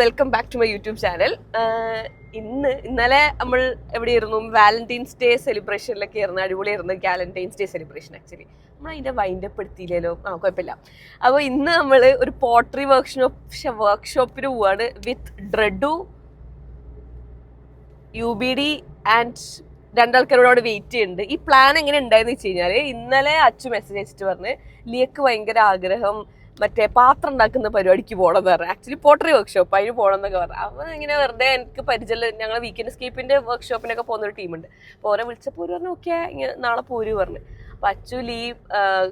Welcome back to my YouTube channel. ഇന്നലെ നമ്മൾ എവിടെയായിരുന്നു? വാലന്റൈൻസ് ഡേ സെലിബ്രേഷനിലൊക്കെ ആയിരുന്നു. അടിപൊളിയായിരുന്നു വാലന്റൈൻസ് ഡേ സെലിബ്രേഷൻ. ആക്ച്വലി നമ്മൾ അതിൻ്റെ വൈൻഡപ്പ് എടുത്തില്ലല്ലോ. കുഴപ്പമില്ല. അപ്പോൾ ഇന്ന് നമ്മൾ ഒരു പോട്ടറി വർക്ക്ഷോപ്പിന് പോവാണ് വിത്ത് ഡ്രെഡു, UBD ആൻഡ് രണ്ടാൾക്കാരോട് അവിടെ വെയിറ്റ് ചെയ്യുന്നുണ്ട്. ഈ പ്ലാൻ എങ്ങനെ ഉണ്ടായെന്ന് വെച്ച് കഴിഞ്ഞാൽ, ഇന്നലെ അച്ചു മെസ്സേജ് അയച്ചിട്ട് പറഞ്ഞ് ലിയക്ക് ഭയങ്കര ആഗ്രഹം മറ്റേ പാത്രം ഉണ്ടാക്കുന്ന പരിപാടിക്ക് പോകണമെന്ന് പറഞ്ഞു. ആക്ച്വലി പോട്ടറി വർക്ക്ഷോപ്പ് അതിന് പോകണം എന്നൊക്കെ പറഞ്ഞു. അപ്പോൾ ഇങ്ങനെ വെറുതെ എനിക്ക് പരിചയം, ഞങ്ങൾ വീക്കെൻഡ് സ്കേപ്പിൻ്റെ വർക്ക്ഷോപ്പിനൊക്കെ പോകുന്നൊരു ടീമുണ്ട്. അപ്പോൾ ഓരോ വിളിച്ചപ്പോൾ ഒരു പറഞ്ഞു ഓക്കെ ഇങ്ങനെ നാളെ പോര് പറഞ്ഞു. അപ്പോൾ അച്ചു ലീവ്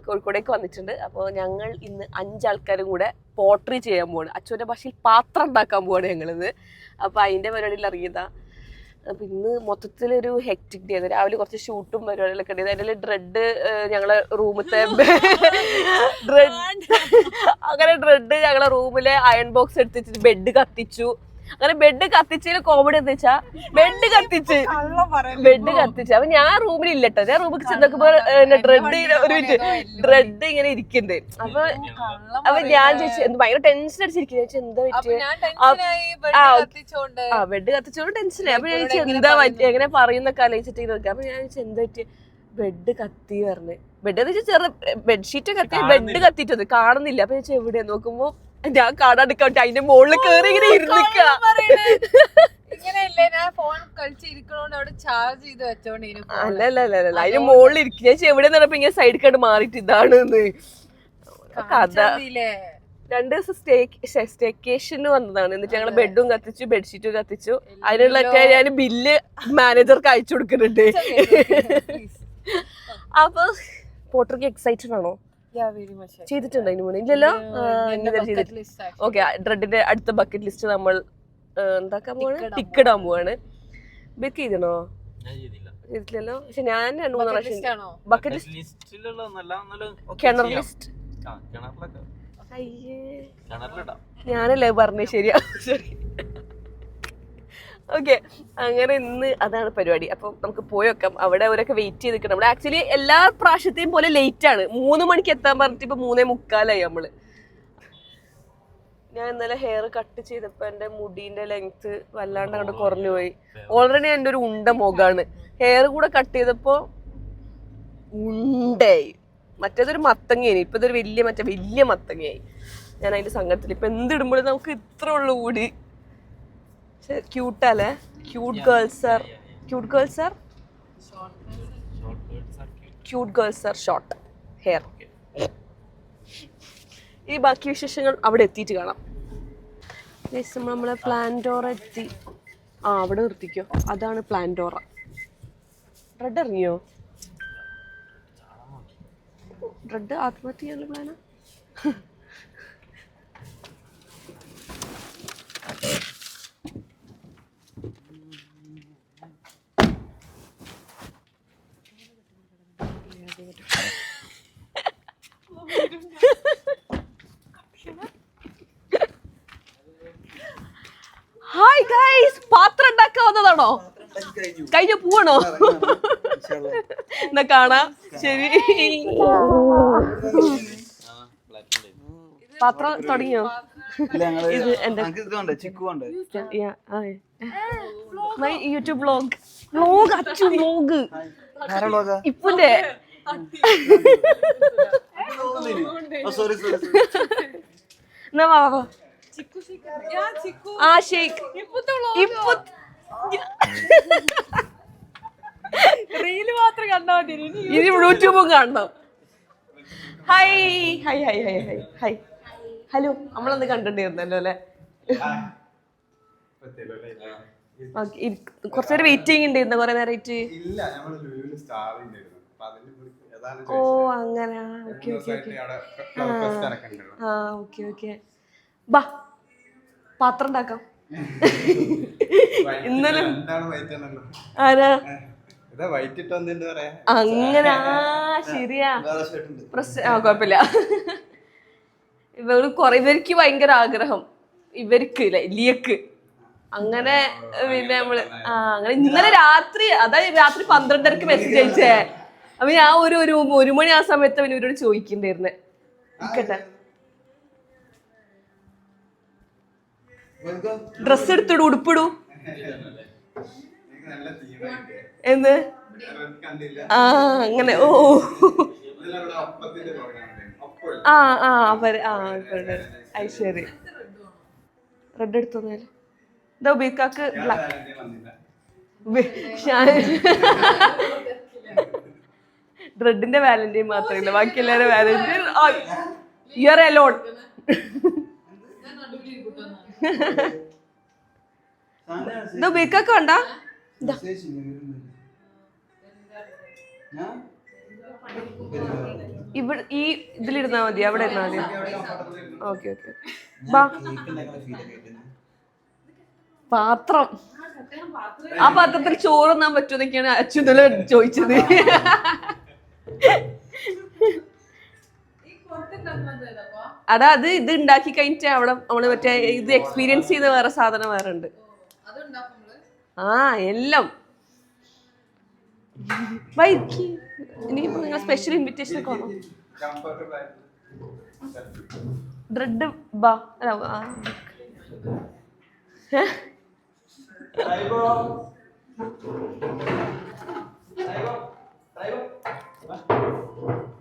കോഴിക്കോടേക്ക് വന്നിട്ടുണ്ട്. അപ്പോൾ ഞങ്ങൾ ഇന്ന് 5 ആൾക്കാരും കൂടെ പോട്ടറി ചെയ്യാൻ പോവാണ്. അച്ചുവിൻ്റെ ഭാഷയിൽ പാത്രം ഉണ്ടാക്കാൻ പോവാണ് ഞങ്ങളിന്ന്. അപ്പോൾ അതിൻ്റെ പരിപാടിയിൽ ഇറങ്ങിയതാണ്. അപ്പം ഇന്ന് മൊത്തത്തിലൊരു ഹെക്റ്റിക് ഡേ ആയിരുന്നു. രാവിലെ കുറച്ച് ഷൂട്ടും പരിപാടികളൊക്കെ ഉണ്ടായിരുന്നു. അതിൽ ഡ്രെഡ് ഞങ്ങളെ റൂമിലത്തെ ഡ്രെഡ് ഞങ്ങളെ റൂമിലെ അയൺ ബോക്സ് എടുത്തിട്ട് ബെഡ് കത്തിച്ചു. അങ്ങനെ ബെഡ് കത്തിച്ചതിന് കോമഡി എന്താ വെച്ചാ ബെഡ് കത്തിച്ച് അപ്പൊ ഞാൻ റൂമിലില്ലട്ടോ. ഞാൻ റൂമിൽ ചെന്നപ്പോ ഡ്രെഡ് ഇങ്ങനെ ഇരിക്കുന്നുണ്ട്. അപ്പൊ ഞാൻ ചോദിച്ചു ഭയങ്കര ടെൻഷൻ അടിച്ചിരിക്കുന്നു. എന്താ പറ്റിയ ബെഡ് കത്തിച്ചോണ്ട് ടെൻഷനായി. അപ്പൊ ഞാൻ ചോദിച്ചു എന്താ പറ്റിയ എങ്ങനെ പറയുന്നൊക്കെ ആലോചിച്ചിട്ട് നോക്കാം. അപ്പൊ ഞാൻ ചോദിച്ചു എന്താ പറ്റിയ? ബെഡ് കത്തി പറഞ്ഞ്. ബെഡ് എന്ന് വെച്ചാൽ ചെറു ബെഡ്ഷീറ്റ് കത്തി, ബെഡ് കത്തിട്ടത് കാണുന്നില്ല. അപ്പൊ ഞാൻ ചോദിച്ചു എവിടെയാ നോക്കുമ്പോ ഞാൻ കാണാണ്ടിക്കോട്ടെ അതിന്റെ മുകളിൽ കയറി ഇങ്ങനെ ഇരുന്നിക്ക. അല്ല അതിന്റെ മുകളിൽ ഇരിക്കും. ഞാൻ എവിടെ നിന്നപ്പോ ഇങ്ങനെ സൈഡ് കണ്ട് മാറിയിട്ട് ഇതാണ് കഥ. 2 ദിവസം സ്റ്റേക്കേഷന് വന്നതാണ്. എന്നിട്ട് ഞങ്ങള് ബെഡും കത്തിച്ചു, ബെഡ്ഷീറ്റും കത്തിച്ചു. അതിനുള്ളൊക്കെ ഞാൻ ബില്ല് മാനേജർക്ക് അയച്ചു കൊടുക്കുന്നുണ്ട്. അപ്പൊ പോട്ടർക്ക് എക്സൈറ്റഡ് ആണോ? ചെയ്തിട്ടുണ്ടോ അതിന് മുന്നേ? ഇല്ലല്ലോ. ഓക്കെ, ഡ്രെഡിന്റെ അടുത്ത ബക്കറ്റ് ലിസ്റ്റ് നമ്മൾ എന്താക്കാൻ പോവാണ്? ടിക്ക് ഇടാൻ പോവാണ്. ബുക്ക് ചെയ്തണോ? ചെയ്തിട്ടില്ലല്ലോ. പക്ഷെ ഞാൻ 2-3 പ്രാവശ്യം ബക്കറ്റ് ലിസ്റ്റ്, കിണർ ലിസ്റ്റ്. അയ്യേ ഞാനല്ലേ പറഞ്ഞേ. ശരിയാ, ശരി. ഓക്കെ, അങ്ങനെ ഇന്ന് അതാണ് പരിപാടി. അപ്പം നമുക്ക് പോയി വെക്കാം. അവിടെ അവരൊക്കെ വെയിറ്റ് ചെയ്ത് നിൽക്കണം. നമ്മൾ ആക്ച്വലി എല്ലാ പ്രാവശ്യത്തെയും പോലെ ലേറ്റ് ആണ്. 3 മണിക്ക് എത്താൻ പറഞ്ഞിട്ട് ഇപ്പൊ 3:45 നമ്മള്. ഞാൻ ഇന്നലെ ഹെയർ കട്ട് ചെയ്തപ്പോ എന്റെ മുടീന്റെ ലെങ്ത് വല്ലാണ്ട് അങ്ങോട്ട് കുറഞ്ഞു പോയി. ഓൾറെഡി എന്റെ ഒരു ഉണ്ട മുഖാണ്. ഹെയർ കൂടെ കട്ട് ചെയ്തപ്പോ ഉണ്ടായി. മറ്റേതൊരു മത്തങ്ങയായി, ഇപ്പൊ ഇതൊരു വലിയ മത്തങ്ങയായി. ഞാൻ അതിന്റെ സങ്കടത്തിൽ ഇപ്പൊ എന്തിടുമ്പോഴും നമുക്ക് ഇത്ര ഉള്ളു കൂടി. ക്യൂട്ടല്ലേ? Cute girls are short hair. ഈ ബാക്കി വിശേഷങ്ങൾ അവിടെ എത്തിയിട്ട് കാണാം. നമ്മളെ പ്ലാന്റോറ എത്തി. അവിടെ നിർത്തിക്കോ. അതാണ് പ്ലാന്റോറ. റെഡ് ഇറങ്ങിയോ? റെഡ് ആത്മഹത്യ ചെയ്യാനുള്ള പ്ലാനാ? ഹായ് ഗൈസ്, പാത്രം ഉണ്ടാക്കാൻ വന്നതാണോ? കഴിഞ്ഞ പോവാണോ? എന്നാ കാണാം. ശരി. പാത്രം തുടങ്ങിയോ? ഇത് എന്റെ my YouTube vlog. Achu vlog ഇപ്പന്റെ. എന്നാ വാ. റീല് മാത്രം കണ്ടാ മതി, ഇനി യൂട്യൂബും കാണണം. Hi hello. നമ്മളന്ന് കണ്ടിട്ടുണ്ടായിരുന്നല്ലോ അല്ലെ? കുറച്ചൊരു വെയിറ്റിംഗ് ഉണ്ടായിരുന്നു കുറെ നേരമായിട്ട്. ഓ അങ്ങനെ. ഓക്കെ. ബാ പാത്രം ഉണ്ടാക്കാം. ഇന്നലെ ആരാ അങ്ങനെ? ശരിയാ, കുഴപ്പമില്ല. ഇവർക്ക് ഭയങ്കര ആഗ്രഹം. ഇവർക്ക് ലിയക്ക് അങ്ങനെ. പിന്നെ നമ്മള് അങ്ങനെ ഇന്നലെ രാത്രി, അതായത് രാത്രി 12:30 മെസ്സേജ് അയച്ചേ. അപ്പൊ ഞാൻ ഒരു 1 മണി ആ സമയത്ത് അവൻ ഇവരോട് ചോദിക്കണ്ടായിരുന്നേ. ഡ്രസ് എടുത്തിടൂ, ഉടുപ്പിടൂ. എന്ത് ആ അങ്ങനെ ഓ ആ ആ അത് ശരി. റെഡ് എടുത്തോന്നേല് ഇതാ ബീക്കാക്ക് റെഡിന്റെ വാലന്റൈൻ മാത്രമല്ല, ബാക്കി എല്ലാവരും വാലന്റൈൻ. You are alone. ഇതാ ബീക്കാക്ക് വേണ്ട. ഇവിടെ ഈ ഇതിലിരുന്നാ മതി, അവിടെ ഇരുന്നാ മതി. Okay okay. പാത്രം, ആ പാത്രത്തിൽ ചോറ് തിന്നാൻ പറ്റുമെന്നൊക്കെയാണ് അച്യുതല ചോദിച്ചത്. അതാ അത് ഇത് ഉണ്ടാക്കി കഴിഞ്ഞിട്ട് അവിടെ നമ്മള് മറ്റേ ഇത് എക്സ്പീരിയൻസ് ചെയ്ത വേറെ സാധനം വേറെ ഉണ്ട്. ആ എല്ലാം ഇനിയിപ്പോ നിങ്ങൾ സ്പെഷ്യൽ ഇൻവിറ്റേഷൻ ഒക്കെ ആണോ? ബ്രെഡ് ബാ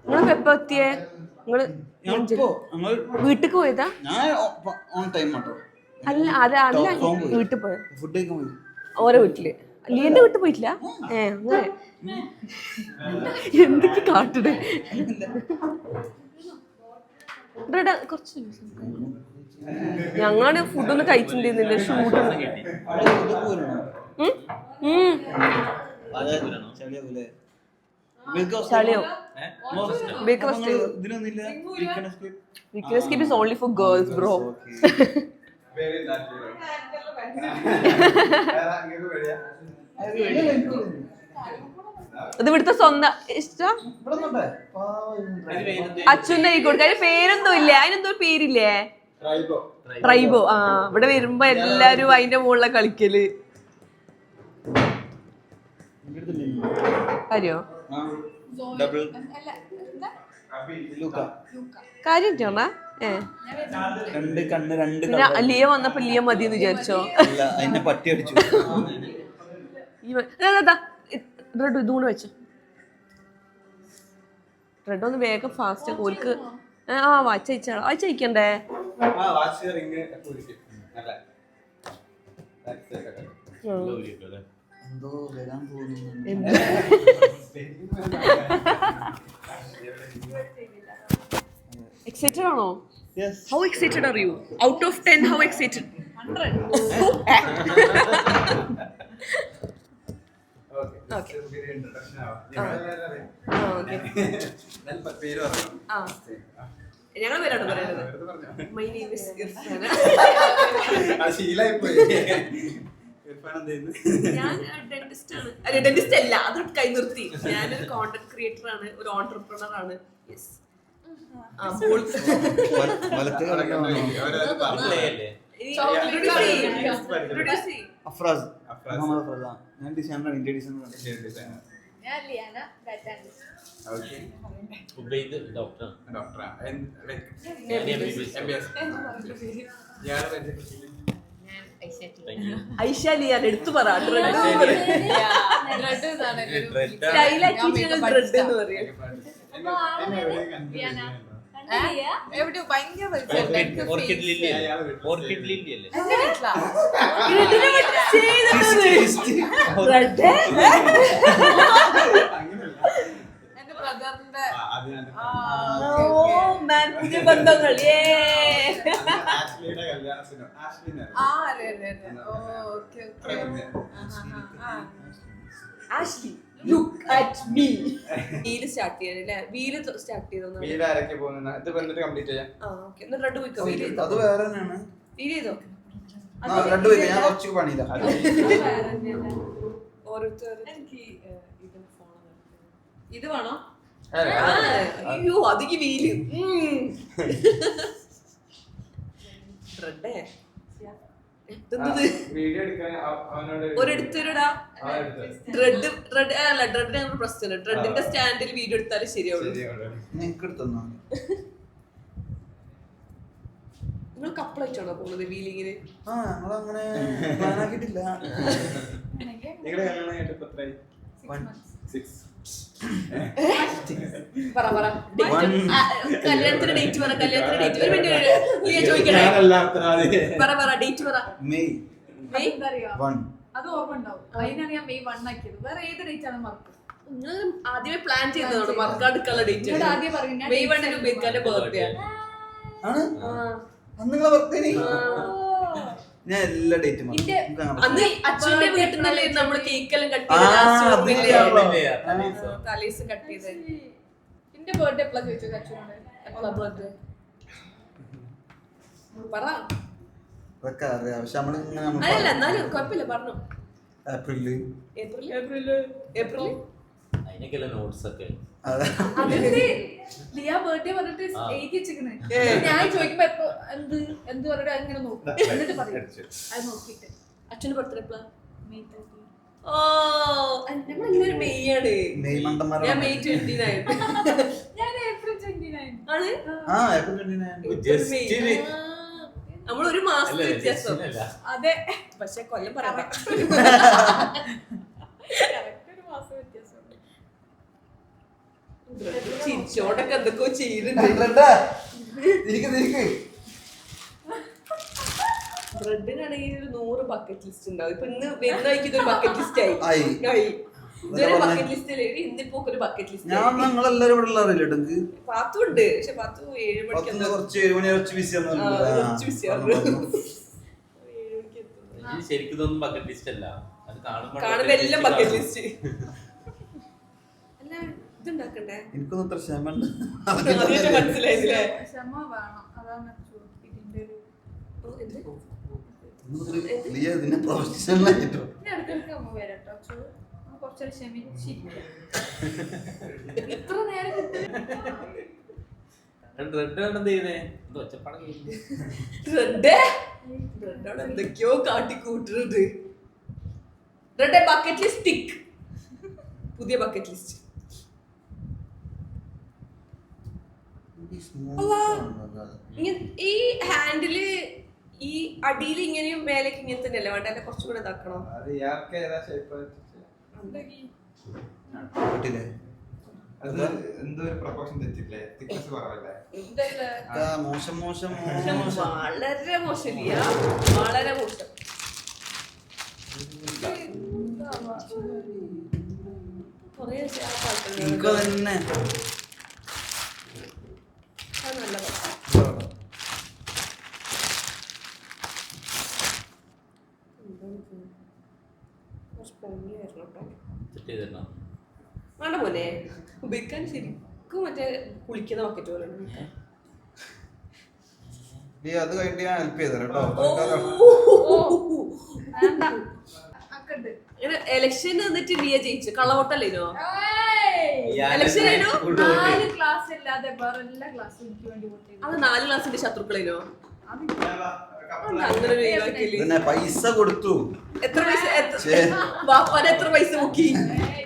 നിങ്ങള് എപ്പ എത്തിയേ? നിങ്ങള് വീട്ടിക്ക് പോയതാ? അല്ല അത് അല്ല, വീട്ടിൽ പോയ ഓരോ വീട്ടില്. ലീന്റെ വീട്ടിൽ പോയിട്ടില്ല? അങ്ങനെ എന്തൊക്കെ കാട്ടണേ. കുറച്ച് ഞങ്ങള് ഫുഡൊന്നും കഴിച്ചിട്ടുണ്ടായിരുന്നില്ല. Shoot ചളിയോ? Weekend is only for girls, bro. ഇത് ഇവിടുത്തെ സ്വന്തം ഇഷ്ടം. അച്ഛൻ്റെ കൈ കൊടുക്ക. അതിന് പേരൊന്നും ഇല്ലേ? അതിനെന്തോ പേരില്ലേ? ട്രൈബോ. ആ ഇവിടെ വരുമ്പോ എല്ലാരും അതിന്റെ മുകളിലെ കളിക്കല്. കാര്യോ കാര്യം ലിയ വന്നപ്പോ ലിയ മതിയെന്ന് വിചാരിച്ചോ? റെഡ് ഇതുകൊണ്ട് വെച്ചോ. റെഡ് ഒന്ന് വേഗം ഫാസ്റ്റ് ഓർക്ക്. ആ വാച്ച് അയച്ചാളോ? വാച്ച് അയക്കണ്ടേ? Excited ആണോ? Yes. How excited are you? Out of 10, how excited? 100. Okay. ഞങ്ങൾ പേരാണ് പറയുന്നത്. My name is Irfan. ഞാൻ ഡെന്റിസ്റ്റ് ആണ്. അല്ല ഡെന്റിസ്റ്റ് അല്ല, അത് കൈ നിർത്തി. ഞാനൊരു കോണ്ടന്റ് ക്രിയേറ്റർ ആണ്, ഒരു ഓൺട്രപ്രണർ ആണ്. യെസ്. ഐശാലിയാണ് എടുത്തു പറ. പുതിയ ബന്ധങ്ങൾ. Ashley, look at me. Wheel start ചെയ്യാനല്ലേ? വീല് സ്റ്റാർട്ട് ചെയ്തോ? വീല് ആരൊക്കെ പോകുന്ന ഇത് വന്നിട്ട് കംപ്ലീറ്റ് ചെയ്യാം. ആ ഓക്കേ. എന്നിട്ട് റെഡ് പോയിക്കോ. വീല് ചെയ്തോ? അത് വേറെ തന്നെയാണ്. വീല് ചെയ്തോ? റെഡ് പോയിക്കോ. ഞാൻ കുറച്ച് പണിയില്ല. ഓരോരുത്തർ ഇത് വേണോ? അയ്യോ അതിക്ക് വീല്. റെഡേ ഒരെടുത്തരുടാ. റെഡ് അല്ല, റെഡിനെ പ്രശ്നമില്ല. റെഡിന്റെ സ്റ്റാൻഡിൽ വീഡിയോ എടുത്താലും ശരിയാവുള്ളൂ. നിങ്ങൾ കപ്പിളായിട്ടാണോ പോകുന്നത് വീലിങ്ങിന്? ആ ഞങ്ങളങ്ങനെ പ്ലാൻ ആക്കിയിട്ടില്ല. നിങ്ങളുടെ കല്യാണം കഴിഞ്ഞിട്ട് ഇപ്പൊ എത്രയായി? 6. പറ കല്യാണത്തിന്റെ ഡേറ്റ് പറ. കല്യാണത്തിന്റെ ഡേറ്റ് ഒരു മിനിറ്റ് ചോദിക്കണേ. പറ ഡേറ്റ് പറ. മെയ് 1. അത് ഓർമ്മ ഉണ്ടാവും. അതിനാണ് ഞാൻ മെയ് 1 ആക്കിയത്. വേറെ ഏത് ഡേറ്റ് ആണ് മറക്കും? നിങ്ങൾ ആദ്യമേ പ്ലാൻ ചെയ്തതാണ് മറക്കാടുക്കുള്ള ഡേറ്റ്. ആദ്യം പറഞ്ഞു മെയ് 1 ഉപയോഗിക്കാന്റെ ബർത്ത്ഡേ ആണ്. അന്ന് നിങ്ങളെ ബർത്ത്ഡേ ഞാൻ എല്ലാ ഡേറ്റും അന്ന് അച്ഛന്റെ വീട്ടിൽ നിന്നല്ലേ നമ്മള് കേക്കെല്ലാം കട്ട് തലേസ് കട്ട് ചെയ്ത്. എന്റെ ബർത്ത്ഡേ എപ്പോഴാ ചോദിച്ചത് അച്ഛനോട്? ബർത്ത്ഡേ പറ. അതൊക്കെ അറിയാം. പക്ഷെ നമ്മളിങ്ങനെ അല്ല എന്നാലും കുഴപ്പമില്ല പറഞ്ഞു. ഏപ്രില് അതിനൊക്കെയല്ല നോട്ട്സ് ഒക്കെ. ലിയ ബർത്ത്ഡേ പറഞ്ഞിട്ട് എഴുതി വെച്ചിരിക്കണേ. ഞാൻ ചോദിക്കുമ്പോ എപ്പോ എന്ത് പറഞ്ഞിട്ട് അങ്ങനെ നോക്കും. എന്നിട്ട് പറയും അത് നോക്കിട്ട്. അച്ഛന്റെ ബർത്ത്ഡേ എപ്പോഴാ? മെയ് 30. ഓ ഞങ്ങൾ ഇങ്ങനെ മെയ് ആണ്. മെയ് മണ്ടന്മാരാണ്. ഞാൻ മെയ് 29. ഞാൻ ഏപ്രിൽ 29 ആണ്. ഏപ്രിൽ 29. ജസ്റ്റ് നമ്മളൊരു മാസത്തെ വ്യത്യാസം. അതെ പക്ഷെ കൊല്ലം പറയാം. ഒരു മാസം വ്യത്യാസം. ചിരിച്ചോടൊക്കെ എന്തൊക്കെയോ ചെയ്യുന്നുണ്ട്. ബ്രെഡിനാണെങ്കിൽ ഒരു 100 ബക്കറ്റ് ലിസ്റ്റ് ഉണ്ടാവും. ഇപ്പൊ ഇന്ന് വരുന്നതായിരിക്കും ഇതൊരു ബക്കറ്റ് ലിസ്റ്റ് ആയി. ഇതൊരു ബക്കറ്റ് ലിസ്റ്റ് അല്ലേ? ഇന്നിപ്പോ ഒരു ബക്കറ്റ് ലിസ്റ്റ്. ഞാൻ നിങ്ങളെല്ലാരും ഇവിടെ ഉള്ള അറിയില്ല. പാത്തു ഉണ്ട്. പക്ഷെ പാത്തു 7 മണിക്ക് കുറച്ച് 7 മണി കുറച്ച് ശരിക്കും ഇതൊന്നും ബക്കറ്റ് ലിസ്റ്റ് അല്ല. അത് കാണുമ്പോ എല്ലാം ബക്കറ്റ് ലിസ്റ്റ്. അല്ല ഇതുണ്ടാക്കണ്ടേ? എനിക്കൊന്നും അത്ര ക്ഷമണ്ട്. മനസ്സിലായില്ലേ? ക്ഷമ വേണം. അതാണ് ഇതിന്റെ ഇതിനെ പ്രൊഫഷണൽ ആയിട്ടോ ഇടയ്ക്കിടയ്ക്ക് അമ്മ വരട്ടോ. കുറച്ചൊരു ക്ഷമിച്ചിരിക്കും. ഇത്ര നേരം എന്തൊക്കെയോ കാട്ടിക്കൂട്ടുന്നത്. ബക്കറ്റ് ലിസ്റ്റ് പുതിയ ബക്കറ്റ് ലിസ്റ്റ്. ഈ ഹാൻഡില് ഈ അടിയിൽ ഇങ്ങനെയും മേലേക്ക് ഇങ്ങനെ തന്നെയല്ലേ വേണ്ട? അല്ലെ കുറച്ചും കൂടെ ഇതാക്കണോ? മോശം വളരെ മോശം. വളരെ മോശം. എനിക്ക് തന്നെ വേണ്ട പോലെ ഉപയോഗിക്കാൻ ശരിക്കും മറ്റേ കുളിക്കുന്ന ബക്കറ്റ് പോലെ. അത് കഴിഞ്ഞിട്ട് ഞാൻ ഹെൽപ്പ് ചെയ്തോ കേട്ടോ. എലക്ഷൻ എന്നിട്ട് ലിയ ജയിച്ചു. കള്ളവോട്ടല്ലേനോ എലക്ഷൻ? 4 ക്ലാസ് ഇല്ലാതെ വേറെ എല്ലാ ക്ലാസ്സും എനിക്ക് വേണ്ടി വോട്ട്. അത് 4 ക്ലാസ്സിന്റെ ശത്രുക്കളേനോ? അങ്ങനെ ഒരു ഒഴിവാക്കിയില്ലേ? പൈസ കൊടുത്തു. എത്ര പൈസ? ബാപ്പാനെ എത്ര പൈസ മുക്കി?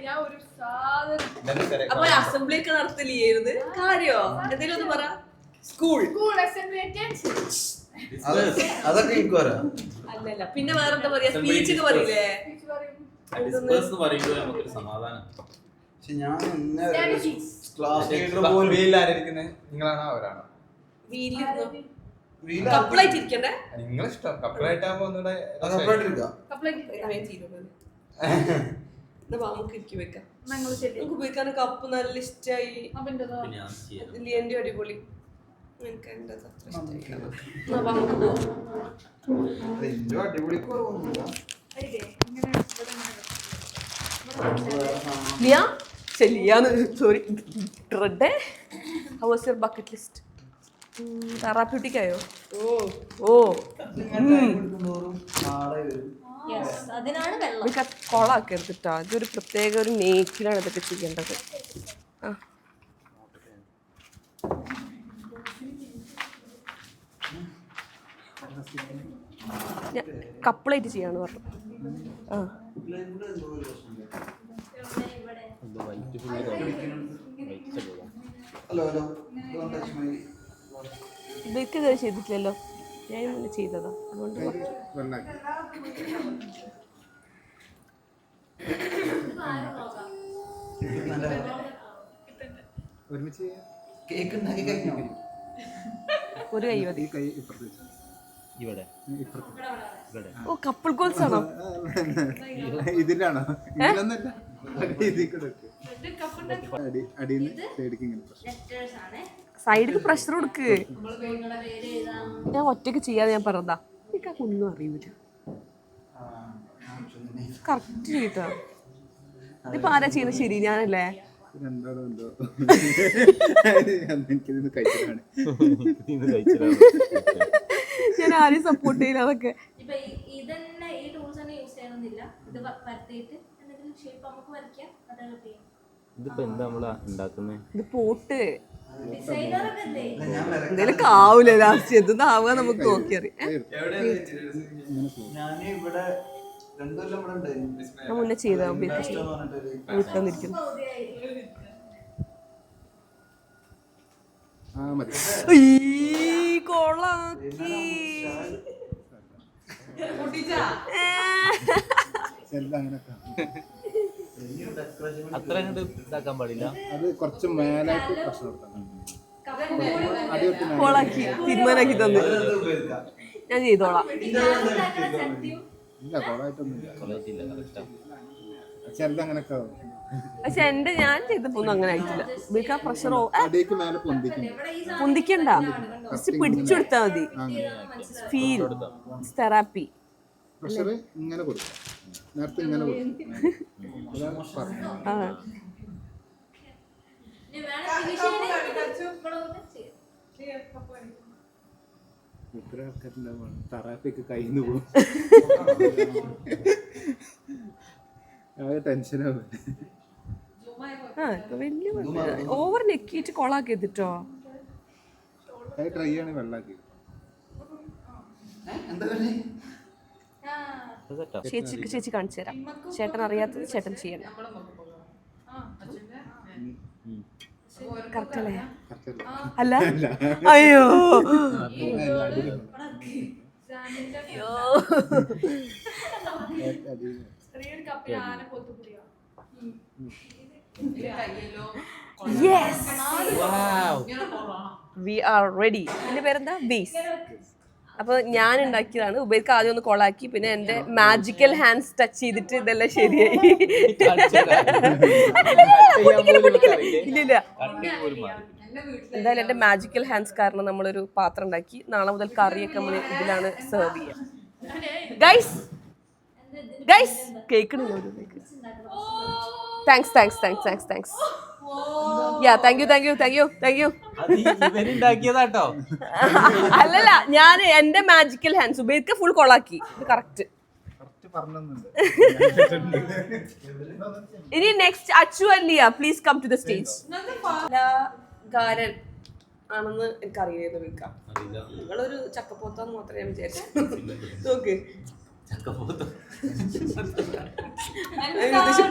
ഞാൻ ഒരു സാധനം. അപ്പൊ അസംബ്ലി ഒക്കെ നടത്തലിയായിരുന്നു കാര്യോ? എന്തെങ്കിലും ഒന്ന് പറ. സ്കൂൾ അസംബ്ലി അതൊക്കെ എനിക്ക് പറയാം. അല്ലല്ല പിന്നെ വേറെന്താ പറയാ? സ്പീച്ച് ഒക്കെ പറയില്ലേ? നമുക്കൊരു സമാധാനം. പക്ഷെ ഞാൻ ക്ലാസ് ലീഡർ പോലും വീലിലായിരിക്കുന്നത് നിങ്ങളാണോ അവരാണോ? കപ്പിളായിട്ട് ഇരിക്കണ്ടേ? നിങ്ങളിഷ്ടം കപ്പിളായിട്ടാകുമ്പോ ഒന്നുകൂടെ നമുക്ക് ഇരിക്കും വെക്കാം. നമുക്ക് ഉപയോഗിക്കാൻ കപ്പ് നല്ല ഇഷ്ടായി. ലിയന്റെ അടിപൊളി. എനിക്ക് എന്റെ അത്ര ഇഷ്ടമായി. നമുക്ക് പോവാം. അടിപൊളി ലിയ ശരിയാന്ന്. Sorry. Red how was your bucket list? തെറാപ്യൂട്ടിക്കായോ? കൊളാക്കരുത് കേട്ടോ. ഇതൊരു പ്രത്യേക ഒരു നേക്കിലാണ് ഇതൊക്കെ ചെയ്യേണ്ടത്. കപ്പിളായിട്ട് ചെയ്യാന്ന് പറഞ്ഞു. ഹലോ ഇതൊക്കെ ഇതുവരെ ചെയ്തിട്ടില്ലല്ലോ. ഞാൻ മുന്നേ ചെയ്തതാ അതുകൊണ്ട് ഒരുമിച്ച് കേക്ക് ഉണ്ടാക്കി കഴിഞ്ഞോ? ഒരു കൈ മതി. കൈ ഇപ്പുറത്ത് ഇവിടെ ഓ കപ്പിൾ ഗോൾസ് ആണോ? ഇതിലാണോ? ഇതിലൊന്നല്ല, ഇതിൽ കൂടെ അടിയിൽ സൈഡിക്ക് ഇങ്ങനെ സൈഡിൽ പ്രഷർ കൊടുക്ക്. ഞാൻ ഒറ്റക്ക് ചെയ്യാതെ ഞാൻ പറഞ്ഞതാ. എനിക്കൊന്നും അറിയൂല. കറക്റ്റ് ചെയ്താ ഇതിപ്പോ ആരാ ചെയ്യുന്നത്? ശരി ഞാനല്ലേ? രണ്ടാളും എന്തോ എനിക്കിത് കഴിച്ചതാണ്. ഞാൻ ആരെയും സപ്പോർട്ട് ചെയ്യില്ല. അതൊക്കെ ഇതിപ്പോ എന്താ നമ്മള് ഉണ്ടാക്കുന്നത്? ഇത് പോട്ട് എന്തേലും ആവൂല ലാസ്റ്റ് എന്താവുക നമുക്ക് നോക്കി അറിയാം. ഞാൻ ഇവിടെ 2 കൊല്ലം ഇവിടെ ഉണ്ടായിരുന്നു. ഞാൻ മുന്നേ ചെയ്താ വിട്ടെന്നിരിക്കുന്നു. ആ മതി. കൊളാക്കി അത്ര അങ്ങോട്ട് ഇതാക്കാൻ പാടില്ല. അത് കുറച്ച് മേലായിട്ട് പ്രശ്നം കൊടുക്കണം. കൊളാക്കി തീരുമാനാക്കി തന്നു. ഞാൻ ചെയ്തോളാം. ഇല്ല കോളായിട്ടൊന്നുമില്ല. കൊളായിട്ടില്ല, കറക്റ്റാ. ചിലത് അങ്ങനൊക്കെ പക്ഷെ ഞാൻ ചെയ്തപ്പോ ഒന്നും അങ്ങനെ ആയിട്ടില്ല. വീക്കാ പ്രഷറോ അടിക്ക് മേലെ പൊന്തിക്കുന്നു. പൊന്തിക്കണ്ട, ജസ്റ്റ് പിടിച്ചെടുത്താ മതി. Feel therapy. പ്രഷർ ഇങ്ങനെ കൊടുക്കും, നേരത്തെ ഇങ്ങനെ കൊടുക്കും. അതാണ് പറഞ്ഞത്. ആ ഇത്ര ആൾക്കാരുണ്ടാവും, തെറാപ്പിയൊക്കെ കയ്യിൽ നിന്ന് പോകും. ടെൻഷനാവും. വലിയ ഓവർ നെക്കിയിട്ട് കൊളാക്കി എത്തിട്ടോ. അത് ട്രൈ ആണ് വെള്ളാക്കി. ചേച്ചി കാണിച്ചു തരാം. ചേട്ടൻ അറിയാത്തത് ചേട്ടൻ ചെയ്യണം. കറക്റ്റ് അല്ലേ? അല്ല അയ്യോ യെസ് വി ആർ റെഡി. എന്റെ പേരെന്താ? ബേസ്. അപ്പൊ ഞാൻ ഉണ്ടാക്കിയതാണ്. ഉബൈർക്ക് ആദ്യം ഒന്ന് കൊളാക്കി, പിന്നെ എന്റെ മാജിക്കൽ ഹാൻഡ്സ് ടച്ച് ചെയ്തിട്ട് ഇതെല്ലാം ശരിയായി. ഇല്ലില്ല, എന്തായാലും എന്റെ മാജിക്കൽ ഹാൻഡ്സ് കാരണം നമ്മളൊരു പാത്രം ഉണ്ടാക്കി. നാളെ മുതൽ കറിയൊക്കെ നമ്മൾ ഇതിലാണ് സെർവ് ചെയ്യുക. ഗൈസ് ഗൈസ് കേൾക്കണില്ല ഒരു താങ്ക്സ്. ഇവരുണ്ടാക്കിയതാട്ടോ. അല്ലല്ല, ഞാൻ എന്റെ മാജിക്കൽ ഹാൻഡ്സ് ഉബൈർക്ക് ഫുൾ കൊളാക്കി. ഇത് കറക്റ്റ്. ഇനി next Achu Alliya, please come to the stage. കലാകാരൻ ആണെന്ന് എനിക്കറിയായിരുന്നു വിൽക്കാം. നിങ്ങളൊരു ചക്കപ്പോത്താന്ന് മാത്രമേ ഞാൻ വിചാരിച്ചു. നോക്ക്,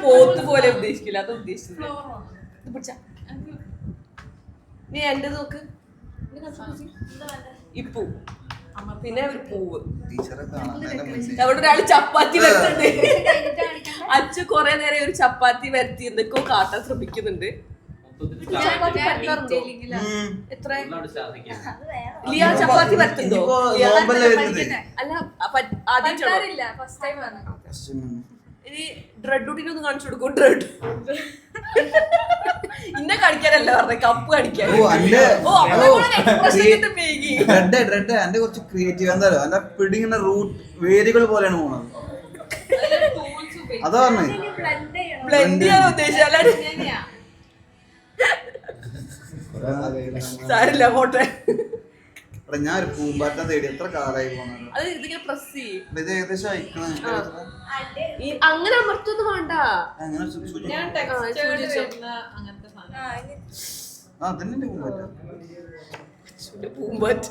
പോത്ത് പോലെ ഉദ്ദേശിക്കില്ല, അത് ഉദ്ദേശിച്ചത്. നീ എന്റെ നോക്ക്, ഇപ്പൂ, പിന്നെ ഒരു പൂവ്. അവിടെ ഒരാള് ചപ്പാത്തി വരുന്നുണ്ട്. അച്ചു കൊറേ നേരം ഒരു ചപ്പാത്തി വരുത്തി എന്തൊക്കെയോ കാട്ടാൻ ശ്രമിക്കുന്നുണ്ട്. എത്ര ലിയ ചപ്പാത്തി വരുത്തുണ്ടോ? അല്ല ഇനി ഡ്രെഡുട്ടിനൊന്ന് കാണിച്ചു കൊടുക്കും. ഡ്രെഡ് ഇന്നെ കളിക്കാനല്ല പറഞ്ഞ, കപ്പ് കളിക്കാൻ. എന്റെ കുറച്ച് ക്രിയേറ്റീവ് എന്താ എന്റെ പിടിങ്ങനെ റൂട്ട് വേരുകൾ പോലെയാണ് പോണത്. അതാ പറഞ്ഞേ, ബ്ലെൻഡ് ചെയ്യാൻ ഉദ്ദേശിച്ച സാരില്ല പോട്ടെ. ഞാൻ ഒരു പൂമ്പാറ്റം തേടി എത്ര കാലായി പോണത്. അത് ഇതിങ്ങനെ പ്രസ് ചെയ്യും. ഇത് ഏകദേശം അയക്കണ അങ്ങനെ അമർത്തൊന്നും വേണ്ട. അങ്ങനെ അതന്നെ പൂമ്പാറ്റ.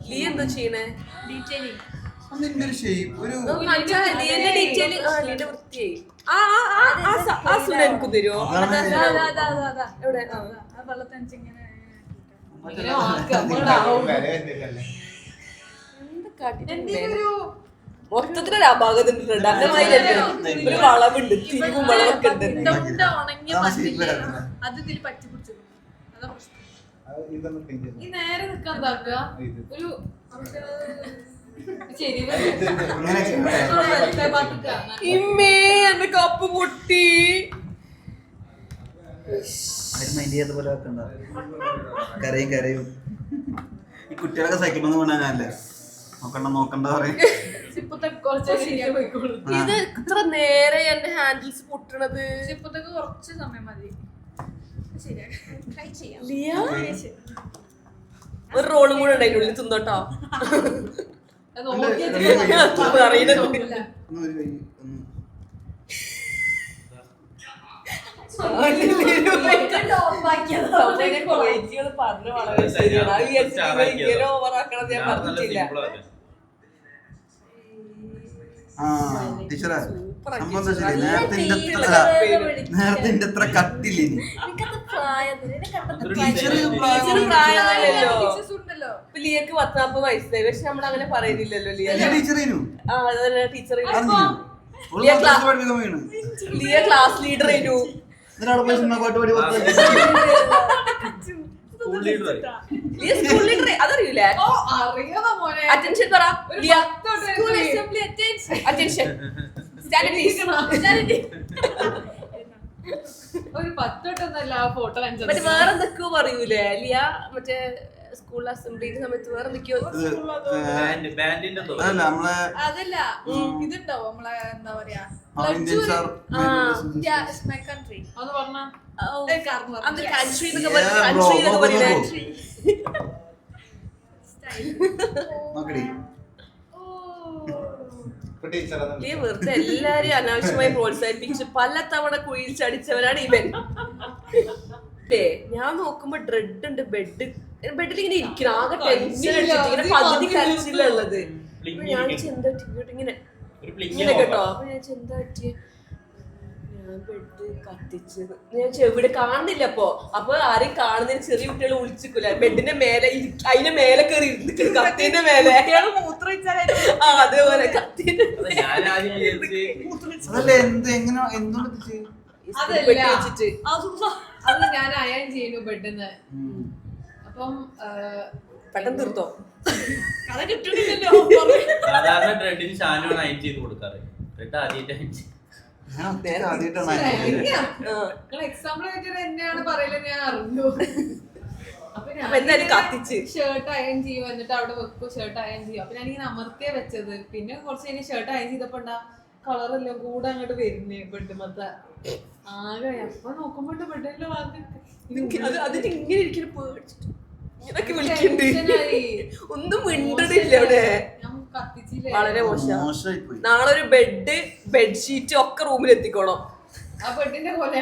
നീ എന്താ ചെയ്യണേ? അതിന്റെ ഒരു ഷേപ്പ് ഒരു വൃത്തിയായി. ആ സുന എനിക്ക് തരുമോ? എവിടെ? എന്തെങ്കിലും മൊത്തത്തിലൊരു അപാകത ഉണ്ട്. ഒരു വളവുണ്ട്, തിരിവും വളവൊക്കെ ഉണ്ട്. ഉണങ്ങിയ മഞ്ഞില്ലേ അത് ഇതിൽ പറ്റി പിടിച്ചു. അതാ പ്രശ്നം. ഈ നേരെ നിക്കാൻ എന്താക്കുക ഒരു ശരി ഇമ്മേ എന്റെ കപ്പ് പൊട്ടി. കരയും ഈ കുട്ടികളൊക്കെ സൈക്കിൾ വന്ന് കൊണ്ടാ ഞാനല്ലേ നോക്കണ്ട പറയും. ഇത് ഇത്ര നേരെ എന്റെ ഹാൻഡിൽസ് പൊട്ടണത്. ഇപ്പത്തേക്ക് കുറച്ച് സമയം മതി. ലിയ ഒരു റോളും കൂടെ ഉണ്ട് അതിനുള്ളിൽ തിന്നോട്ടോ. പറഞ്ഞ വളരെ ശരിയാണ്. ഓവറാക്കണത് ഞാൻ പറഞ്ഞിട്ടില്ല. ടീച്ചറാ സംബന്ധം ശരി. നേരത്തെ എത്ര കട്ടില്ലേ ലിയക്ക് 14 വയസ്സായി. പക്ഷെ നമ്മൾ അങ്ങനെ പറയുന്നില്ലല്ലോ. ലിയ ക്ലാസ് ലീഡർ ആയിരുന്നു. അതറിയില്ലേ? അറ്റൻഷൻ പറ. അറ്റൻഷൻ ഒരു 10 വട്ടൊന്നല്ല ആ ഫോട്ടോ. മറ്റേ വേറെ എന്തൊക്കെയോ പറയൂലേ ലിയ? മറ്റേ സ്കൂൾ അസംബ്ലിയുടെ സമയത്ത് വേറെ എന്തൊക്കെയോ. അതല്ല ഇതുണ്ടാവും നമ്മളെ എന്താ പറയാ വെറുതെ എല്ലാരെയും അനാവശ്യമായി പ്രോത്സാഹിപ്പിച്ച് പല തവണ കുഴിയിൽ ചടിച്ചവരാണ് ഇവൻ. ഞാൻ നോക്കുമ്പോ ഡ്രെഡ് ഉണ്ട്. ബെഡിൽ ഇങ്ങനെ ഇരിക്കണം. ആകെ ടെൻഷൻ അടിച്ചിട്ട് ഇങ്ങനെ പകുതി കരച്ചിലുള്ളത്. ഞാൻ എന്താ ഇങ്ങനെ കേട്ടോ. അപ്പൊ ഞാൻ എന്താ പറ്റിയ ഞാൻ ബെഡ് കത്തിച്ചത്. ഞാൻ ചെവിടെ കാണുന്നില്ല. അപ്പൊ ആരെയും കാണുന്നതിന് ചെറിയ കുട്ടികൾ വിളിച്ചിക്കൂല. ബെഡിന്റെ മേലെ അതിന്റെ മേലെ കയറി ഇരുന്നിട്ട് കത്തിന്റെ മേലെ അതേപോലെ കത്തിന്റെ വെച്ചിട്ട് അത് ഞാൻ അയൺ ചെയ്യുന്നു ബെഡിന്ന്. അപ്പം പെട്ടെന്ന് തീർത്തോ? കഥ കിട്ടണില്ലല്ലോ. സാധാരണ ഡ്രെഡിന് ഷാനുമാണ് അയൺ ചെയ്ത് കൊടുക്കാറ്. ഡ്രെഡ് എക്സാമ്പിൾ എന്നെയാണ് പറയല്. ഞാൻ അറിഞ്ഞു. അപ്പൊ എന്തായാലും കത്തിച്ച് ഷർട്ട് അയൺ ചെയ്യും. എന്നിട്ട് അവിടെ വെക്കും. ഷർട്ട് അയൺ ചെയ്യും. അപ്പൊ ഞാനിങ്ങനെ അമർത്തിയാ വെച്ചത്. പിന്നെ കുറച്ച് കഴിഞ്ഞ് ഷർട്ട് അയൺ ചെയ്തപ്പോ കളറെല്ലാം കൂടെ അങ്ങോട്ട് വരുന്നേ ബെഡ് മൊത്ത ആകെ. അപ്പൊ നോക്കുമ്പോ ബെഡിന്റെ അതിന് ഇങ്ങനെ ഇരിക്കുന്നു പേടിച്ചിട്ട് ഇങ്ങനൊക്കെ വിളിക്കണ്ട്. ഒന്നും മിണ്ടണില്ല അവിടെ. വളരെ മോശമായി. നാളെ ഒരു ബെഡ്ഷീറ്റ് ഒക്കെ റൂമിൽ എത്തിക്കോണം. ആ ബെഡിന്റെ പോലെ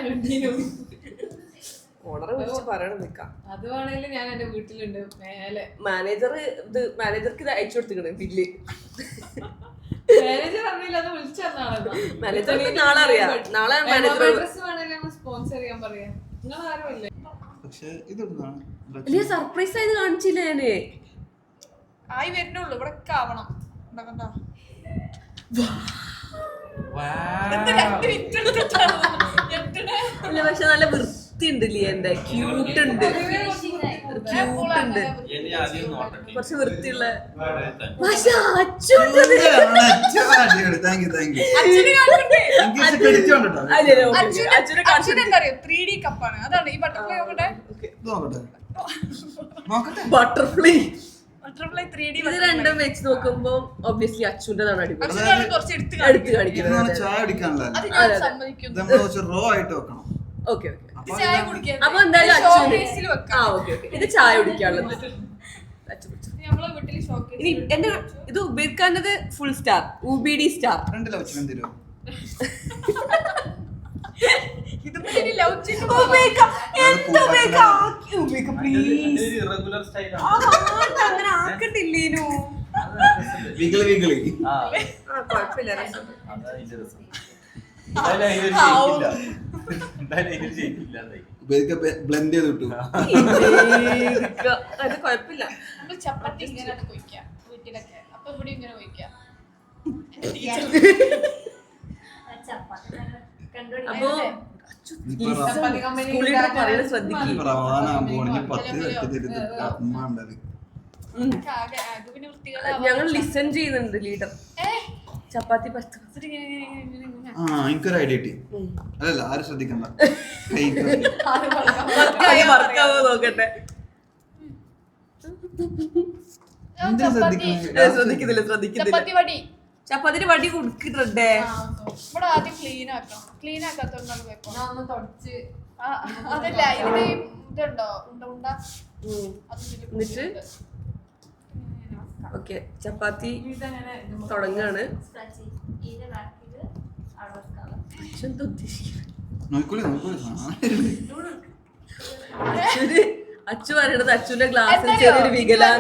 ഓണറെ വിളിച്ച് പറയണം നിക്കാം. അത് വേണമെങ്കിൽ ഞാൻ എന്റെ വീട്ടിലുണ്ട് മേലെ. മാനേജർക്ക് ഇത് അയച്ചു കൊടുത്തിക്കണേ ബില്ല്. മാനേജർ അറിയില്ല. അത് വിളിച്ചു തന്നാളെ. മാനേജർക്ക് നാളെ അറിയാം. നാളെ മാനേജർ സ്പോൺസർ ചെയ്യാൻ പറയാം. നിങ്ങൾ ആരും ഇല്ലേ? വലിയ സർപ്രൈസ് ആയത് കാണിച്ചില്ല ഞാന്. ആയി വരുന്നുള്ളൂ. ഇവിടെ ആവണം. പക്ഷെ നല്ല വൃത്തിയുണ്ട് ലിയന്റെ. ക്യൂട്ട് ഉണ്ട്. കുറച്ച് വൃത്തിയുള്ള. പക്ഷെ ബട്ടർഫ്ലൈ ഇത് രണ്ടും വെച്ച് നോക്കുമ്പോ ഒബ്വിയസ്ലി അച്ചുവിന്റെതാണ് അടിപൊളി. എടുത്ത് കാണിക്കുന്നത്. ഓക്കെ അപ്പൊ എന്തായാലും അച്ചുവിന് ഇത് ചായ കുടിക്കാനുള്ളത്. ഇനി എന്റെ ഇത് ഉപയോഗിക്കാനത് ഫുൾ സ്റ്റാർ UBD സ്റ്റാർ. അങ്ങനെ ആക്കണ്ടില്ലേനു. ബ്ലെൻഡ് ചെയ്തിട്ടു. അത് കുഴപ്പമില്ല. ചപ്പാത്തി ഇങ്ങനെ വീട്ടിലൊക്കെ. അപ്പൊ ഇവിടെ ഇങ്ങനെ വയ്ക്കാം. അപ്പൊ ചപ്പാത്തി കമ്പനി സ്കൂളിൽ പറയുന്നത് ശ്രദ്ധിക്കും. ആകെ പിന്നെ വൃത്തികളാ. ഞങ്ങൾ ലിസൺ ചെയ്യുന്നുണ്ട് ലീഡർ. ചപ്പാത്തി എനിക്കൊരു ഐഡിയ കിട്ടി. അല്ലല്ല ആരും ശ്രദ്ധിക്കണ്ട. വർക്കാവോ നോക്കട്ടെ. ശ്രദ്ധിക്കുന്നില്ല. ചപ്പാത്തി വടി. ചപ്പാത്തിന്റെ വടി കൊടുക്കിട്ടുണ്ടേ. ഇവിടെ ആദ്യം ക്ലീൻ ആക്കണം. ക്ലീൻ ആക്കാത്തോണ്ടാണ് വെക്കണം. ഞാൻ ഒന്ന് തുടച്ച്. അതല്ല ഇതിന് ഇതുണ്ടോ ഉണ്ട എന്നിട്ട് ഓക്കെ ചപ്പാത്തി ഇതങ്ങനെ തുടങ്ങാണ്. അച്ചു പറയണത് അച്ചുവിന്റെ ഗ്ലാസ്സിൽ ചെറിയൊരു വികലാൻ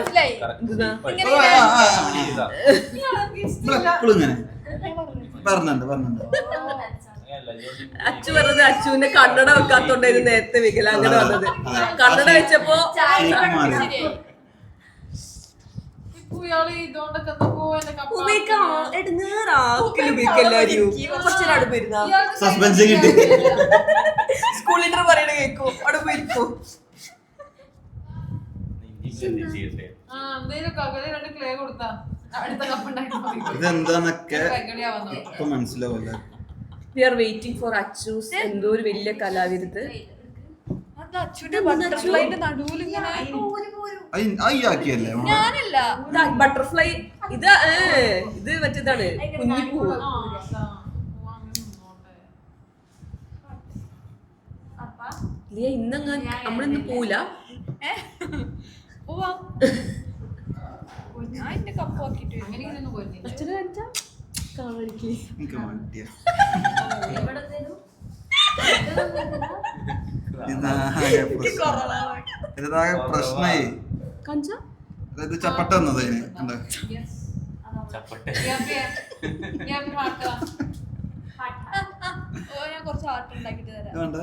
അച്ചു പറഞ്ഞത് അച്ചുവിന്റെ കണ്ണട വെക്കാത്തോണ്ടായിരുന്നു നേരത്തെ വികലാംഗത വന്നത്. കണ്ണട വെച്ചപ്പോ സസ്പെൻസ് കിട്ടി. സ്കൂൾ ലീഡർ പറയണ കേക്കോ അവിടെ പോയിരിക്കോ. ഇതെന്താന്നൊക്കെ ഇപ്പൊ മനസ്സിലാവില്ല. We are waiting for Achus. എന്തോ ഒരു വലിയ കലാവിരുത്. അച്ഛന്റെ ബട്ടർഫ്ലൈന്റെ നടുവിലിങ്ങനെ ആക്കിയല്ലേ ഞാനല്ല ബട്ടർഫ്ലൈ ഇത് ഇത് മറ്റേതാണ് കുഞ്ഞിപ്പൂവ്. ലിയ ഇന്നങ്ങ് നമ്മളിന്ന് പോവില്ല. പോവാം. ഞാൻ എന്റെ കപ്പ് ആക്കിട്ട് അങ്ങനെയൊന്നും പോയില്ല. അച്ഛനെ കാണിച്ചാ കാണാതിരിക്കേ. എനിക്ക് മടിയാ. ഇതാകെ പ്രശ്നായി. കാണിച്ചാ അതായത് ചപ്പട്ട വന്നത് അതിന് എന്താ ഞാൻ കുറച്ച് ആർട്ട് ഉണ്ടാക്കിട്ട് തരാം. വേണ്ട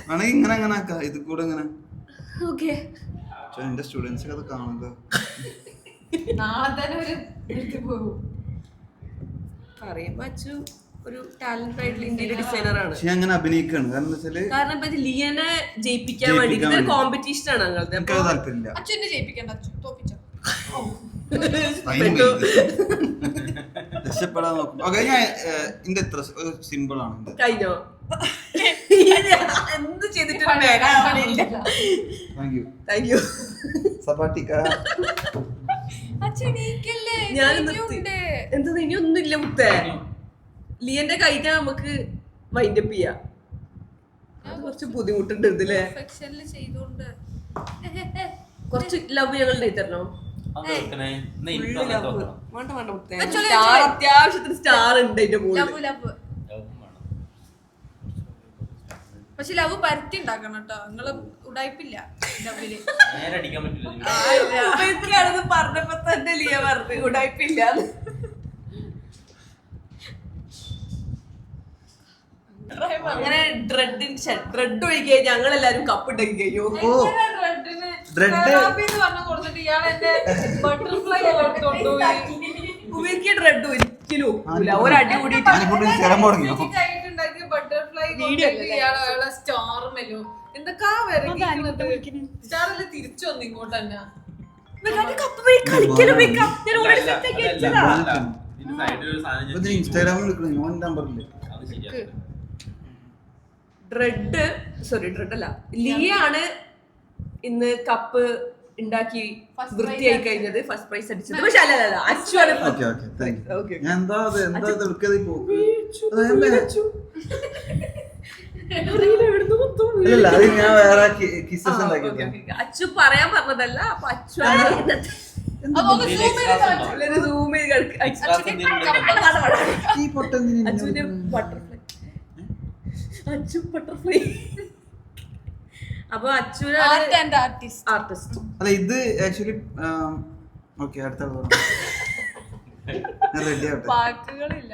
വേണമെങ്കിൽ ഇങ്ങനെ അങ്ങനെ ആക്കാം. ഇത് കൂടെ ഇങ്ങനെ ഓക്കെ. എന്റെ സ്റ്റുഡൻസ് അത് കാണുന്നത് നാളെ തന്നെ ഒരു എടുത്ത് പോകും. പറയുമ്പോ അച്ചു ഒരു ടാലന്റ് ആയിട്ടുള്ള ഇന്ത്യയിലെ ഡിസൈനർ ആണ്. പക്ഷെ അങ്ങനെ അഭിനയിക്കാണ്. കാരണം എന്താ വെച്ചാല് കാരണം ഇപ്പൊ ലിയനെ ജയിപ്പിക്കാൻ വേണ്ടി ഇതൊരു കോമ്പറ്റീഷൻ ആണ് ഞങ്ങളുടെ. എനിക്കത് താല്പര്യമില്ല. അച്ഛനെ ജയിപ്പിക്കണ്ട. അച്ഛൻ തോപ്പിച്ചോ. രക്ഷപ്പെടാൻ നോക്കും. ഓക്കെ ഞാൻ എന്റെ എത്ര സിമ്പിൾ ആണ്. കഴിഞ്ഞോ എന്ത് ചെയ്തിട്ട് താങ്ക് യു സപാട്ടിക്ക. അച്ഛൻ നീക്കല്ലേ. ഞാൻ എന്താ ഇനി ഒന്നുമില്ല മുത്തേ. ലിയന്റെ കഴിഞ്ഞ നമുക്ക് വൈൻഡപ്പ് ചെയ്യാം. അത് കുറച്ച് ബുദ്ധിമുട്ടുണ്ട് ഇതില്ലേ. പെർഫെക്ഷനിൽ ചെയ്തോണ്ട് കുറച്ച് ലവ് ഞങ്ങൾ തരണോ? വേണ്ട വേണ്ട മുത്തേ. സ്റ്റാർ അത്യാവശ്യത്തിന് സ്റ്റാർ ഉണ്ട് അതിന്റെ മുകളിൽ. Love love. പക്ഷെ ലവ് പരത്തി ഉണ്ടാക്കണം കേട്ടോ. നിങ്ങള് ഉടായിപ്പില്ല ലവില്. എനിക്കാണെന്ന് പറഞ്ഞപ്പോ തന്നെ ലിയ പറഞ്ഞു ഉടായിപ്പില്ല. അങ്ങനെ ഡ്രെഡ് ഒഴികെ ഞങ്ങൾ എല്ലാരും കപ്പ് ഉണ്ടാക്കി കഴിഞ്ഞു. ഉപയോഗിക്കുക ഡ്രെഡ് ഒരിക്കലും ഒക്കില്ല. ഒരടി കൂടിയിട്ട് ബട്ടർഫ്ലൈ സ്റ്റാറുമല്ലോ എന്തൊക്കെ സ്റ്റാറെല്ലാം തിരിച്ചു വന്നു ഇങ്ങോട്ട് തന്നെ. കപ്പ് പോയി കളിക്കലും ഇൻസ്റ്റാഗ്രാമിൽ നമ്പറില്ലേ ഡ്രെഡ് ഡ്രെഡ് അല്ല ലിയാണ് ഇന്ന് കപ്പ് ഉണ്ടാക്കി വൃത്തിയായി കഴിഞ്ഞത്. ഫസ്റ്റ് പ്രൈസ് അടിച്ചത്. പക്ഷെ അല്ല അച്ചുവാണ്. അച്ചു പറയാൻ പറഞ്ഞതല്ല. അപ്പൊ അച്ചുവാണ് അച്ചുവിന്റെ ബട്ടർഫ്ലൈ. അച്ചു ബട്ടർഫ്ലൈ. അപ്പൊ അച്ചുവിനാണ് ആർട്ടിസ്റ്റ്. അല്ല ഇത് ആക്ച്വലി ഓക്കെ അടുത്ത റെഡി ആവട്ടെ. വാക്കുകളില്ല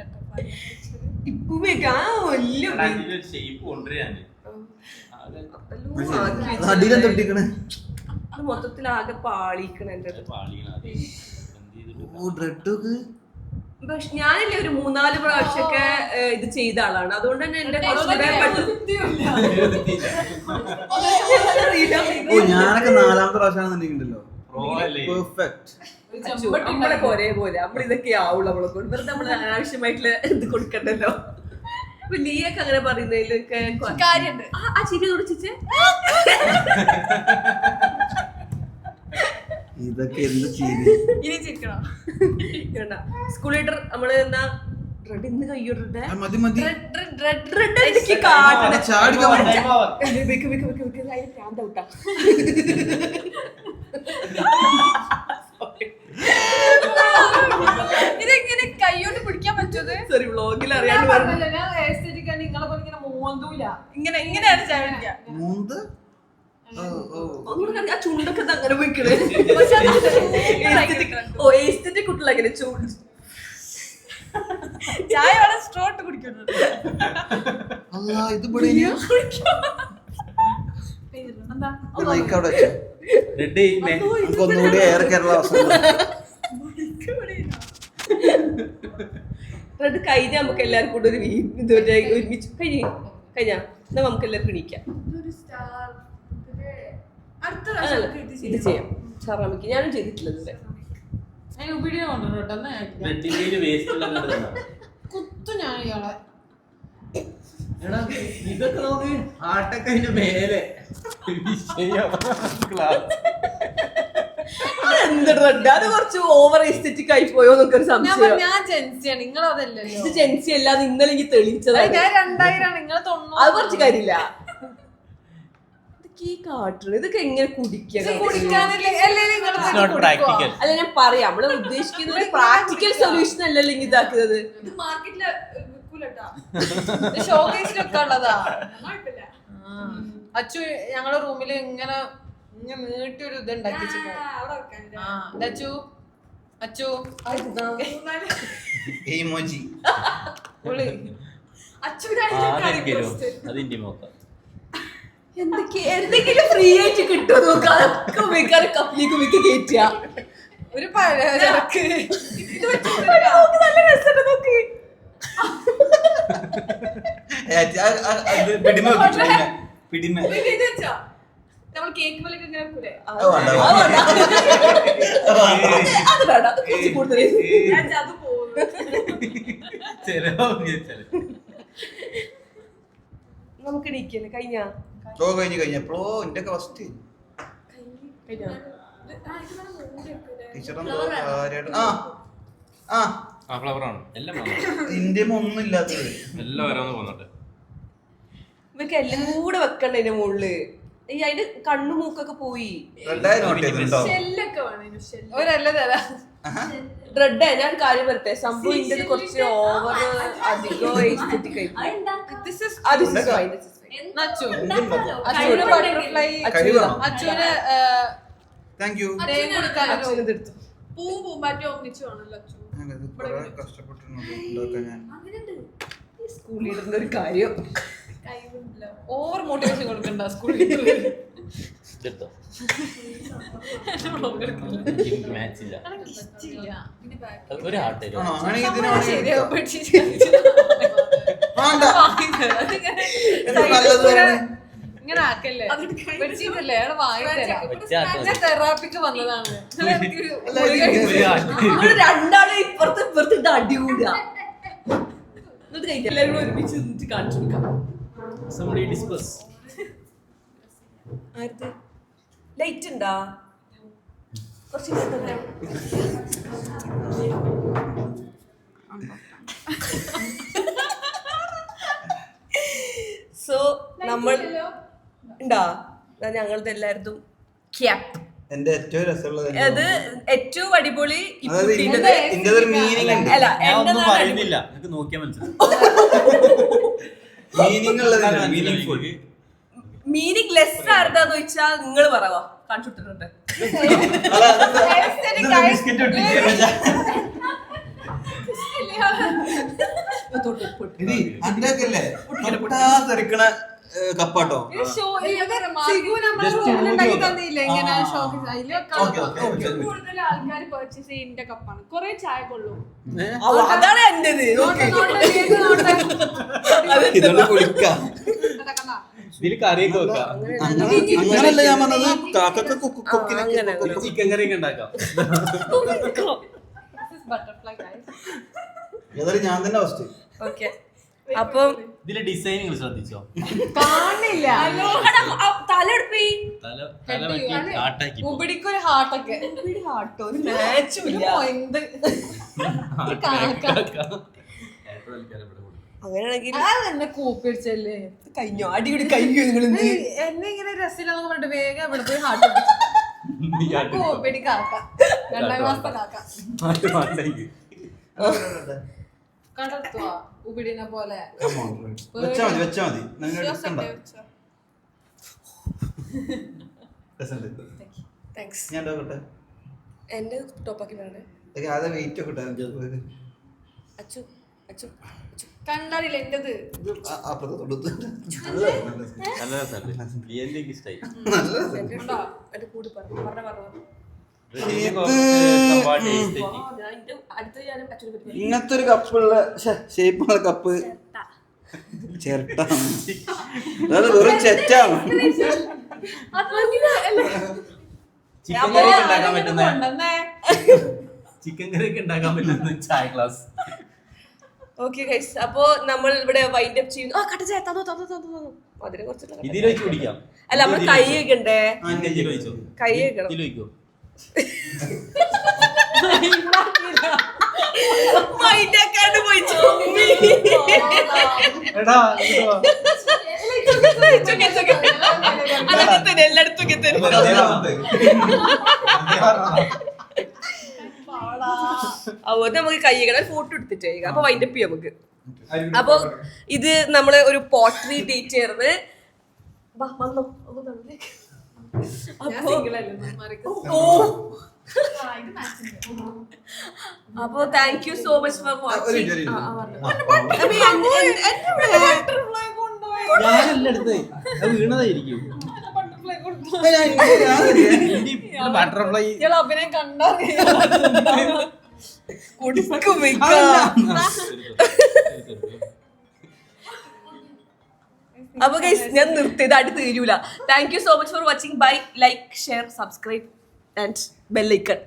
അടിയിലും തൊട്ടിക്കണേ. അത് മൊത്തത്തിൽ ആകെ പാളിക്കണ എന്റെ പക്ഷെ ഞാനല്ലേ ഒരു 3-4 പ്രാവശ്യമൊക്കെ ഇത് ചെയ്ത ആളാണ്, അതുകൊണ്ട് തന്നെ എന്റെ ഞാനൊക്കെ 4ാമത്തെ പ്രാവശ്യമാണെന്നുണ്ടെങ്കിലോ പെർഫെക്റ്റ്. നമ്മളൊക്കെ ഒരേപോലെ നമ്മളിതൊക്കെ ആവുള്ളൂ നമ്മളെ കൊണ്ട്, വെറുതെ നമ്മൾ അനാവശ്യമായിട്ടുള്ള ഇത് കൊടുക്കണ്ടല്ലോ. അപ്പൊ നീയൊക്കെ അങ്ങനെ പറയുന്നതിലൊക്കെ കാര്യണ്ട്. ആ ചിരി തുടിച്ചേ ഇതൊക്കെ എന്ത് ചെയ്ത് ഇനി ചിരിക്കണം. സ്കൂൾ ലീഡർ നമ്മള് എന്നാ റെഡ് ഇന്ന് കയ്യോട്ടെ മതി മതി ഇതെങ്ങനെ കൈയോട്ട് പിടിക്കാൻ പറ്റുന്നത്? സോറി വ്ളോഗിൽ അറിയാണ്ട് പറഞ്ഞല്ലോ ഞാൻ എസ്തെറ്റിക് ആണ്, നിങ്ങളെ പോലെ ഇങ്ങനെ മോന്തൂല. ഇങ്ങനെയാണ് ചായ പിടിക്കുക. മൂന്ന് ആ ചുണ്ടൊക്കെ അങ്ങനെ പോയിക്കണേ. ഓ എസ്തെറ്റിക് കുട്ടികൾ അങ്ങനെ ചൂട് ചായ വളരെ സ്ട്രോട്ട് കുടിക്കുന്നത്. ഇത് ഒന്നുകൂടി എയർ കേരള റെഡ് കഴിഞ്ഞ നമുക്ക് എല്ലാവർക്കും കൂടെ ഒരു ഇതുവരെ ഒരുമിച്ച് കഴിഞ്ഞാ എന്നാ നമുക്ക് എല്ലാവർക്കും എണീക്കാം. ഇത് ചെയ്യാം ഷറാമിക്ക്, ഞാനും ചെയ്തിട്ടില്ല. കുത്തു ഞാൻ ഇയാളെ. ഇതൊക്കെ നോക്ക് ആട്ടക്കഴിഞ്ഞ മേലെ അത് കുറച്ച് ഓവർ എസ്തെറ്റിക് ആയി പോയോ എന്നൊക്കെ ഒരു സംശയം. ഞാൻ ജെൻസിയാണ്, നിങ്ങൾ അതല്ലല്ലോ. ഇത് ജെൻസി അല്ലാതെ ഇന്നലെ എനിക്ക് തെളിയിച്ചത്. ഞാൻ 2000 നിങ്ങൾ 90. അത് കുറച്ച് കാര്യമില്ല. ഇതൊക്കെ എങ്ങനെ കുടിക്കാം? അല്ല ഞാൻ പറയാം, നമ്മള് ഉദ്ദേശിക്കുന്നത് പ്രാക്ടിക്കൽ സൊല്യൂഷൻ അല്ലല്ലോ ഇങ്ങനെ ഇതാക്കുന്നത്. ഇത് മാർക്കറ്റില് ഷോക്കേസിലൊക്കെ ഉള്ളതാ. അച്ചു ഞങ്ങളുടെ റൂമില് ഇങ്ങനെ നീട്ടി ഒരു ഇത് ഉണ്ടാക്കി അച്ചു അച്ചു അതിന്റെ മോക്ക എന്തെങ്കിലും ഫ്രീ ആയിട്ട് കിട്ടുമോ നോക്കാം. അതൊക്കെ ഉപയോഗിക്കാറ് കപ്പിലേക്ക് മിക്ക കയറ്റുക. ഒരു പഴക്ക് നല്ല രസമുണ്ട് നോക്കി. നമ്മൾ കേക്ക് പോലെ ഇങ്ങനെ വെക്കൂലേ? അത് വേണ്ട, അത് കുറച്ച് കൂടുതൽ. അത് പോകുന്നു. നമുക്ക് എണീക്കല്ലേ? കഴിഞ്ഞ എപ്പോഴോ എന്റെ ഒക്കെ ഫസ്റ്റ് ഇന്ത്യ ഒന്നും ഇല്ലാത്തത് ഇവക്ക് എല്ലാം കൂടെ വെക്കണ്ട അതിന്റെ മുകളില്. ഈ അതിന്റെ കണ്ണു മൂക്കൊക്കെ പോയി. ഒരല്ല തരാ റെഡ് ഞാൻ കാര്യം വരട്ടെ. സംഭവം ഇതിന്റെ കുറച്ച് ഓവർ അധികം എസ്തെറ്റിക് ആയി. ബട്ടർഫ്ലൈ അച്ചുവിന് പൂവും പൂമ്പാറ്റും ഒന്നിച്ചു ആണല്ലോ അച്ചു. സ്കൂൾ ലീഡറിന്റെ ഒരു കാര്യം ഓവർ മോട്ടിവേഷൻ കൊടുക്കണ്ട സ്കൂൾ ഇങ്ങനെ ആക്കല്ലേ. ബെഡ്ഷീറ്റല്ലേ തെറാപ്പിക്ക് വന്നതാണ്. രണ്ടാളെ ഇപ്പുറത്ത് ഇപ്പുറത്ത് ഇത് അടികൂടുക. എന്നിട്ട് കഴിഞ്ഞ എല്ലാവരും കൂടെ ഒരുമിച്ച് നിന്നിട്ട് കാണിച്ചു കൊടുക്കാം. ലൈറ്റ് ഉണ്ടാ കുറച്ച് സോ നമ്മൾ ഉണ്ടാ ഞങ്ങളുടെ എല്ലായിടത്തും ക്യാപ്പ്. എന്റെ ഏറ്റവും രസമുള്ളത് അത് ഏറ്റവും അടിപൊളി അല്ല പറയുന്നില്ല, നോക്കിയാൽ മനസ്സിലാവും. മീനിങ് ലെസ് ആരുതാന്ന് ചോദിച്ചാൽ നിങ്ങൾ പറവാ കാണിച്ചു കൊടുത്തിട്ടുണ്ട്. കപ്പാട്ടോ. കൂടുതൽ ആൾക്കാർ പർച്ചേസ് ചെയ്യുന്ന കപ്പാണ്. കുറെ ചായ കൊള്ളും. അതാണ് എന്റേത്. ഇതുകൊണ്ട് കുളിക്കാം. ഇതില് കറിയൊക്കെ വെക്കാം, അങ്ങനല്ല ഞാൻ പറഞ്ഞത്. കാക്കൊക്കെ ചിക്കൻ കറിയൊക്കെ ഉണ്ടാക്കാം. ഏതായാലും ഞാൻ തന്നെ ഫസ്റ്റ്. ഓക്കെ, അപ്പം ഇതിലെ ഡിസൈനുകൾ ശ്രദ്ധിച്ചോ? കാണില്ല തലെടുപ്പി തല തല വെട്ടി ആട്ടാക്കി ഉബിടിക്കൊരു ഹാർട്ടൊക്കെ ഹാട്ടോ ഒരു മാച്ചും ഇല്ല. അങ്ങനെയാണെങ്കിൽ എന്നെ കൂപ്പിടിച്ചല്ലേ കഴിഞ്ഞോ അടികൂടി കഴിഞ്ഞു നിങ്ങൾ എന്നെ ഇങ്ങനെ രസിലാന്നൊക്കെ പറഞ്ഞിട്ട് വേഗം ഇവിടെ പോയി ഹാർട്ട് കൂപ്പിടി കാക്ക 2ാം ക്ലാസ്സത്തെ കാക്ക കടത്തുവാ ഉബിടിനെ പോലെ. വെച്ചാ മതി നിങ്ങൾ എടുക്കണ്ട. താങ്ക്സ്. ഞാൻ ഉണ്ടാക്കട്ടെ. എന്റെ ടോപ്പാക്കി വേണ്ടേ അത് വെയിറ്റ് ഒക്കെ അച്ചു അച്ചു അച്ചു കണ്ടാറില്ല എന്റത്. അപ്പുറത്ത് തൊടുത്ത് നല്ല രസമുണ്ട്. എനിക്ക് ഇഷ്ടായി. എന്റെ കൂടി പറഞ്ഞു അടുത്ത ഞാനും അച്ഛനെ പറ്റി ഇങ്ങനത്തെ ഒരു കപ്പുള്ള ഷേപ്പുള്ള കപ്പ് ചിരട്ട. അതായത് വെറും ചെറ്റാണ്. ചിക്കൻ കറിയൊക്കെ ഉണ്ടാക്കാൻ പറ്റുന്ന ചായ ക്ലാസ്. ഓക്കെ ഗൈസ്, അപ്പോ നമ്മൾ ഇവിടെ വൈൻഡ് അപ്പ് ചെയ്യുന്നു. അതിനെ കുറിച്ചിട്ട് ഇതിലൊഴിച്ച് കുടിക്കാം. അല്ല നമ്മള് കൈ വെക്കണ്ടേ? കൈ വെക്കണം. മൈൻഡാക്കാണ്ട് പോയി എല്ലായിടത്തും അതുപോലെ നമുക്ക് കൈ വെക്കണം. ഫോട്ടോ എടുത്തിട്ട് അപ്പൊ വൈൻഡ് അപ്പ് ചെയ്യാം നമുക്ക്. അപ്പൊ ഇത് നമ്മള് ഒരു പോട്രി ടീച്ചറിന് അപ്പൊ thank you so much for watching. വീണതായിരിക്കും ബട്ടർഫ്ലൈ. അഭിനയം കണ്ടോ? അപ്പൊ ഗൈസ് ഞാൻ നിർത്തിയത് അടി തീരൂല. Thank you so much for watching. Bye. Like, share, subscribe and bell icon.